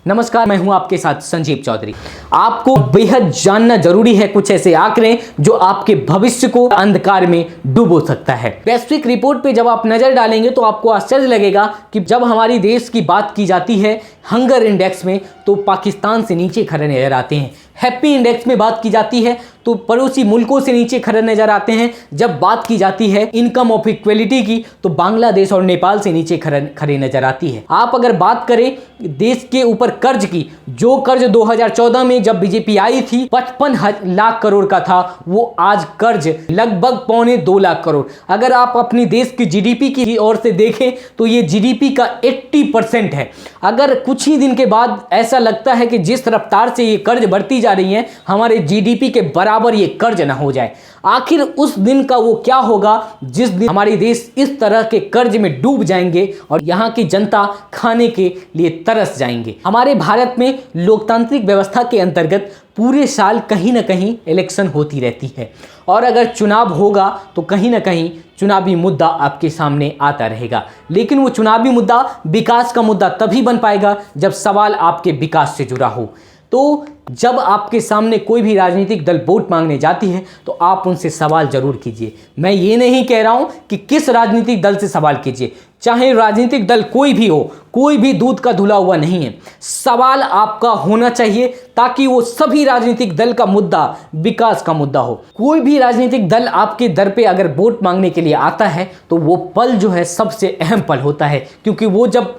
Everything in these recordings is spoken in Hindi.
नमस्कार, मैं हूं आपके साथ संजीव चौधरी। आपको बेहद जानना जरूरी है कुछ ऐसे आंकड़े जो आपके भविष्य को अंधकार में डुबो सकता है। वैश्विक रिपोर्ट पे जब आप नजर डालेंगे तो आपको आश्चर्य लगेगा कि जब हमारी देश की बात की जाती है हंगर इंडेक्स में तो पाकिस्तान से नीचे खड़े नजर आते हैं। हैप्पी इंडेक्स में बात की जाती है तो पड़ोसी मुल्कों से नीचे खड़े नजर आते हैं। जब बात की जाती है इनकम ऑफ इक्वलिटी की तो बांग्लादेश और नेपाल से नीचे खड़े नजर आती है। आप अगर बात करें देश के ऊपर कर्ज की, जो कर्ज 2014 में जब बीजेपी आई थी 55 लाख करोड़ का था, वो आज कर्ज लगभग 1.25 लाख करोड़। अगर आप अपनी देश की जीडीपी की ओर से देखें तो ये जीडीपी का 80% है। अगर कुछ ही दिन के बाद ऐसा लगता है कि जिस रफ्तार से ये कर्ज बढ़ती जा रही है हमारे जीडीपी के बराबर ये कर्ज ना हो जाए। आखिर उस दिन का वो क्या होगा जिस दिन हमारे देश इस तरह के कर्ज में डूब जाएंगे और यहाँ की जनता खाने के लिए तरस जाएंगे। हमारे भारत में लोकतांत्रिक व्यवस्था के अंतर्गत पूरे साल कहीं ना कहीं इलेक्शन होती रहती है और अगर चुनाव होगा तो कहीं ना कहीं चुनावी मुद्दा आपके सामने आता रहेगा। लेकिन वो चुनावी मुद्दा विकास का मुद्दा तभी बन पाएगा जब सवाल आपके विकास से जुड़ा हो। तो जब आपके सामने कोई भी राजनीतिक दल वोट मांगने जाती है तो आप उनसे सवाल जरूर कीजिए। मैं ये नहीं कह रहा हूं कि किस राजनीतिक दल से सवाल कीजिए, चाहे राजनीतिक दल कोई भी हो, कोई भी दूध का धुला हुआ नहीं है। सवाल आपका होना चाहिए ताकि वो सभी राजनीतिक दल का मुद्दा विकास का मुद्दा हो। कोई भी राजनीतिक दल आपके दर पे अगर वोट मांगने के लिए आता है तो वो पल जो है सबसे अहम पल होता है, क्योंकि वो जब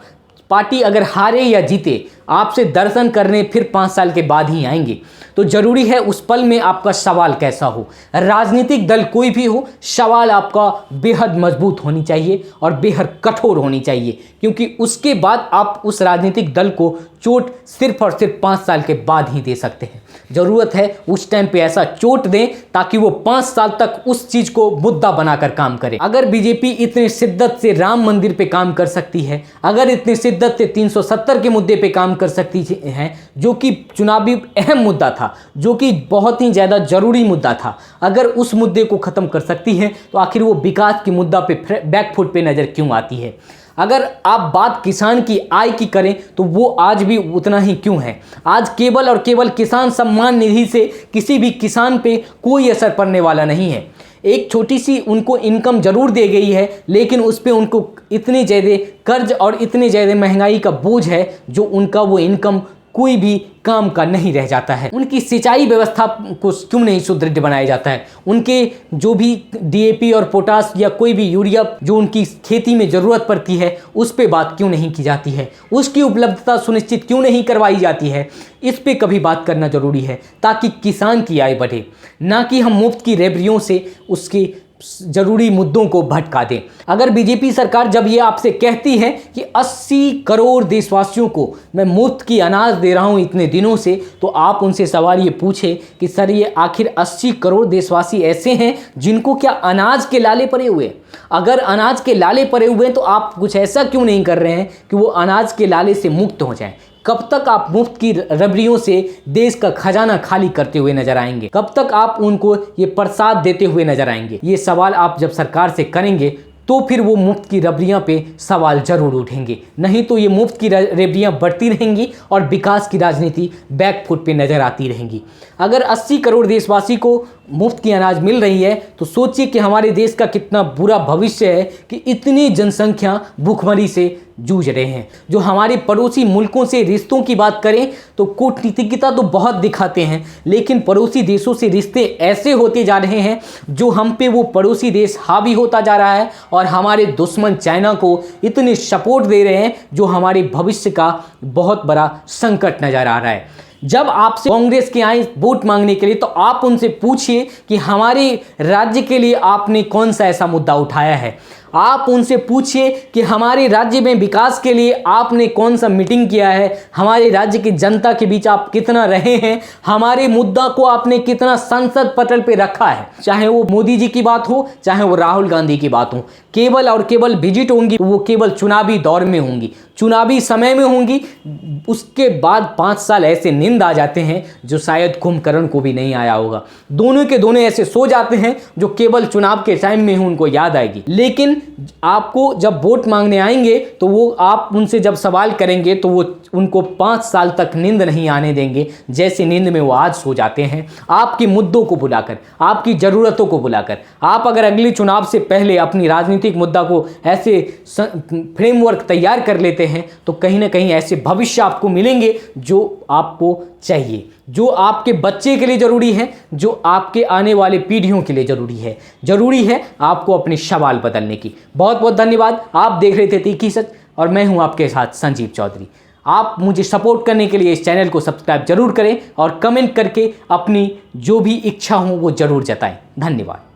पार्टी अगर हारे या जीते आपसे दर्शन करने फिर 5 साल के बाद ही आएंगे। तो जरूरी है उस पल में आपका सवाल कैसा हो। राजनीतिक दल कोई भी हो, सवाल आपका बेहद मजबूत होनी चाहिए और बेहद कठोर होनी चाहिए, क्योंकि उसके बाद आप उस राजनीतिक दल को चोट सिर्फ और सिर्फ 5 साल के बाद ही दे सकते हैं। जरूरत है उस टाइम पे ऐसा चोट दें ताकि वो 5 साल तक उस चीज को मुद्दा बनाकर काम करे। अगर बीजेपी इतनी शिद्दत से राम मंदिर पे काम कर सकती है, अगर इतनी शिद्दत से 370 के मुद्दे पे काम कर सकती है जो कि चुनावी अहम मुद्दा था, जो कि बहुत ही ज्यादा जरूरी मुद्दा था, अगर उस मुद्दे को खत्म कर सकती है तो आखिर वो विकास के मुद्दा पे बैकफुट पे नजर क्यों आती है। अगर आप बात किसान की आय की करें तो वो आज भी उतना ही क्यों है। आज केवल और केवल किसान सम्मान निधि से किसी भी किसान पे कोई असर पड़ने वाला नहीं है। एक छोटी सी उनको इनकम जरूर दे गई है, लेकिन उस पर उनको इतने ज़्यादा कर्ज और इतने ज़्यादा महंगाई का बोझ है जो उनका वो इनकम कोई भी काम का नहीं रह जाता है। उनकी सिंचाई व्यवस्था को क्यों नहीं सुदृढ़ बनाया जाता है। उनके जो भी डीएपी और पोटास या कोई भी यूरिया जो उनकी खेती में ज़रूरत पड़ती है उस पे बात क्यों नहीं की जाती है। उसकी उपलब्धता सुनिश्चित क्यों नहीं करवाई जाती है। इस पे कभी बात करना जरूरी है ताकि किसान की आय बढ़े, ना कि हम मुफ्त की रेबरियों से उसकी जरूरी मुद्दों को भटका दें। अगर बीजेपी सरकार जब ये आपसे कहती है कि 80 करोड़ देशवासियों को मैं मुफ्त की अनाज दे रहा हूं इतने दिनों से, तो आप उनसे सवाल ये पूछे कि सर ये आखिर 80 करोड़ देशवासी ऐसे हैं जिनको क्या अनाज के लाले पड़े हुए? अगर अनाज के लाले पड़े हुए हैं तो आप कुछ ऐसा क्यों नहीं कर रहे हैं कि वो अनाज के लाले से मुक्त हो जाएं? कब तक आप मुफ्त की रबड़ियों से देश का खजाना खाली करते हुए नजर आएंगे? कब तक आप उनको ये प्रसाद देते हुए नजर आएंगे? ये सवाल आप जब सरकार से करेंगे तो फिर वो मुफ्त की रबड़ियाँ पे सवाल जरूर उठेंगे, नहीं तो ये मुफ्त की रबड़ियाँ बढ़ती रहेंगी और विकास की राजनीति बैकफुट पे नजर आती रहेंगी। अगर 80 करोड़ देशवासी को मुफ्त की अनाज मिल रही है तो सोचिए कि हमारे देश का कितना बुरा भविष्य है कि इतनी जनसंख्या भूखमरी से जूझ रहे हैं। जो हमारे पड़ोसी मुल्कों से रिश्तों की बात करें तो कूटनीतिज्ञता तो बहुत दिखाते हैं, लेकिन पड़ोसी देशों से रिश्ते ऐसे होते जा रहे हैं जो हम पे वो पड़ोसी देश हावी होता जा रहा है और हमारे दुश्मन चाइना को इतने सपोर्ट दे रहे हैं जो हमारे भविष्य का बहुत बड़ा संकट नजर आ रहा है। जब आपसे कांग्रेस के आए वोट मांगने के लिए तो आप उनसे पूछिए कि हमारे राज्य के लिए आपने कौन सा ऐसा मुद्दा उठाया है। आप उनसे पूछिए कि हमारे राज्य में विकास के लिए आपने कौन सा मीटिंग किया है, हमारे राज्य की जनता के बीच आप कितना रहे हैं, हमारे मुद्दा को आपने कितना संसद पटल पे रखा है। चाहे वो मोदी जी की बात हो, चाहे वो राहुल गांधी की बात हो, केवल और केवल विजिट होंगी वो केवल चुनावी दौर में होंगी, चुनावी समय में होंगी। उसके बाद 5 साल ऐसे नींद आ जाते हैं जो शायद कुंभकर्ण को भी नहीं आया होगा। दोनों के दोनों ऐसे सो जाते हैं जो केवल चुनाव के टाइम में ही उनको याद आएगी। लेकिन आपको जब वोट मांगने आएंगे तो वो आप उनसे जब सवाल करेंगे तो वो उनको 5 साल तक नींद नहीं आने देंगे, जैसे नींद में वो आज सो जाते हैं। आपके मुद्दों को बुलाकर, आपकी ज़रूरतों को बुलाकर, आप अगर अगले चुनाव से पहले अपनी राजनीतिक मुद्दा को ऐसे फ्रेमवर्क तैयार कर लेते हैं तो कहीं ना कहीं ऐसे भविष्य आपको मिलेंगे जो आपको चाहिए, जो आपके बच्चे के लिए ज़रूरी है, जो आपके आने वाले पीढ़ियों के लिए ज़रूरी है आपको अपने सवाल बदलने की। बहुत बहुत धन्यवाद। आप देख रहे थे तीखी सच और मैं हूं आपके साथ संजीव चौधरी। आप मुझे सपोर्ट करने के लिए इस चैनल को सब्सक्राइब जरूर करें और कमेंट करके अपनी जो भी इच्छा हो वो जरूर जताएं। धन्यवाद।